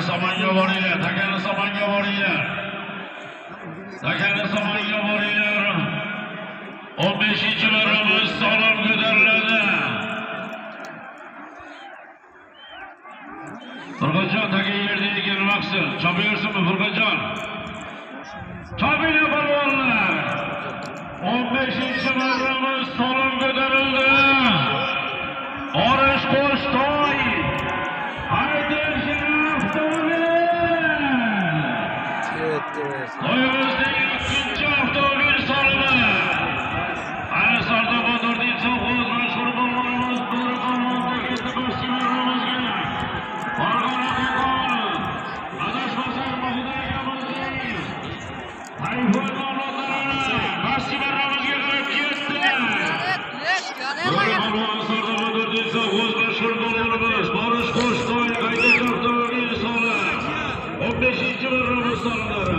Samanya boringlar, takani Samanga boringlar. Takani Samanga boringlar. 15-marramiz salom ko'tariladi. Furqatjon taka yerda ekan maqsad. Chopaversinmi Furqatjon? Chopinglar polvonlar. 15-marramiz salom ko'tarildi. Orish Qo'shtoy. To'yimizning 2-chi avtomobil saloni. Ana Sardoba sovg'oz mashhur polvonimiz Bo'riqonlardagi boshchilarimizga Farg'ona Qo'qon adashmasam Mahmud akamizning Tayfun avlodlarini boshchilarimizga qarab ketdi. Bo'riqonlar Sardoba sovg'oz mashhur polvonimiz Orish Qo'shtoy haydovchi avtomobil saloni 15-marramiz salonlari.